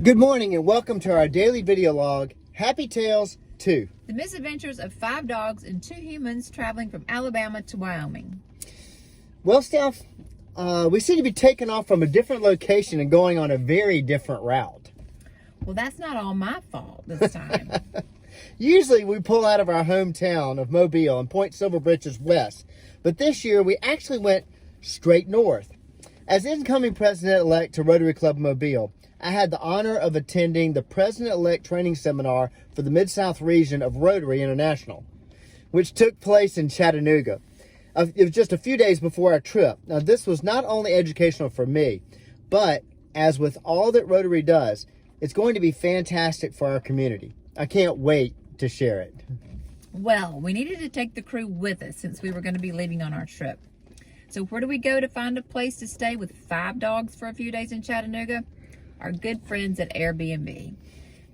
Good morning and welcome to our daily video log, Happy Tales 2. The misadventures of 5 dogs and 2 humans traveling from Alabama to Wyoming. Well, Steph, we seem to be taking off from a different location and going on a very different route. Well, that's not all my fault this time. Usually we pull out of our hometown of Mobile and point Silver Britches west, but this year we actually went straight north. As incoming president-elect to Rotary Club Mobile, I had the honor of attending the President-elect Training Seminar for the Mid-South region of Rotary International, which took place in Chattanooga. It was just a few days before our trip. Now, this was not only educational for me, but as with all that Rotary does, it's going to be fantastic for our community. I can't wait to share it. Well, we needed to take the crew with us since we were going to be leaving on our trip. So where do we go to find a place to stay with 5 dogs for a few days in Chattanooga? Our good friends at Airbnb.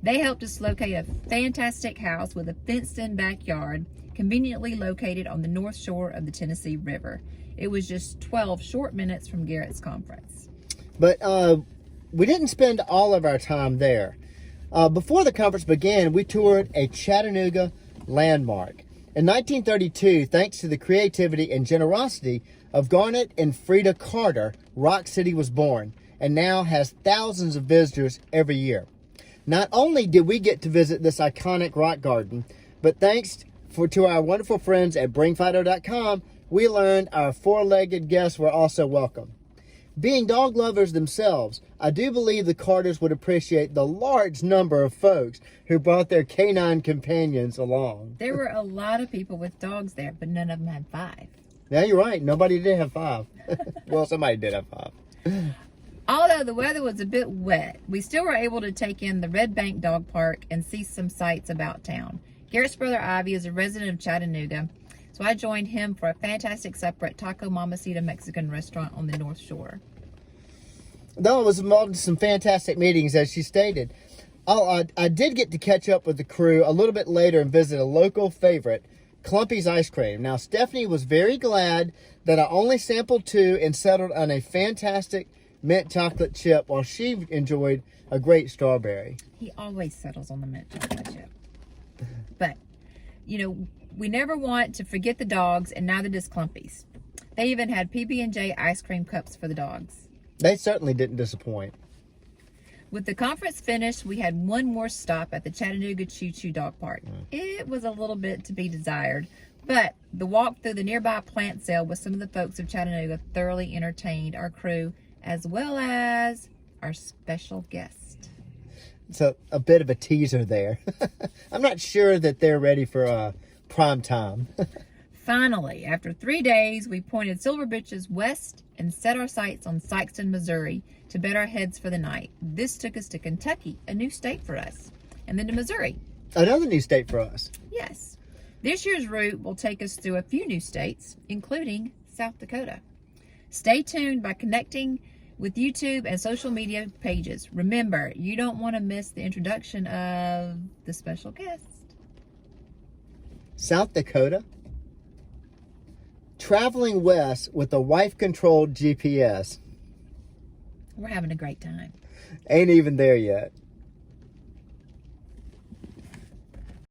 They helped us locate a fantastic house with a fenced-in backyard, conveniently located on the north shore of the Tennessee River. It was just 12 short minutes from Garrett's conference. But we didn't spend all of our time there. Before the conference began, we toured a Chattanooga landmark. In 1932, thanks to the creativity and generosity of Garnet and Frida Carter, Rock City was born, and now has thousands of visitors every year. Not only did we get to visit this iconic rock garden, but thanks to our wonderful friends at BringFido.com, we learned our 4-legged guests were also welcome. Being dog lovers themselves, I do believe the Carters would appreciate the large number of folks who brought their canine companions along. There were a lot of people with dogs there, but none of them had 5. Yeah, you're right. Nobody did have 5. Well, somebody did have 5. Although the weather was a bit wet, we still were able to take in the Red Bank Dog Park and see some sights about town. Garrett's brother Ivy is a resident of Chattanooga, so I joined him for a fantastic supper at Taco Mamacita Mexican restaurant on the North Shore. Though I was involved in some fantastic meetings, as she stated. I did get to catch up with the crew a little bit later and visit a local favorite, Clumpy's Ice Cream. Now, Stephanie was very glad that I only sampled 2 and settled on a fantastic mint chocolate chip while she enjoyed a great strawberry. He always settles on the mint chocolate chip. But, you know, we never want to forget the dogs, and neither does Clumpy's. They even had PB&J ice cream cups for the dogs. They certainly didn't disappoint. With the conference finished, we had one more stop at the Chattanooga Choo Choo Dog Park. It was a little bit to be desired, but the walk through the nearby plant sale with some of the folks of Chattanooga thoroughly entertained our crew, as well as our special guest. So a bit of a teaser there. I'm not sure that they're ready for prime time. Finally, after 3 days, we pointed Silver Britches west and set our sights on Sikeston, Missouri to bet our heads for the night. This took us to Kentucky, a new state for us, and then to Missouri. Another new state for us. Yes. This year's route will take us through a few new states, including South Dakota. Stay tuned by connecting with YouTube and social media pages. Remember, you don't want to miss the introduction of the special guest. South Dakota? Traveling west with a wife-controlled GPS. We're having a great time. Ain't even there yet.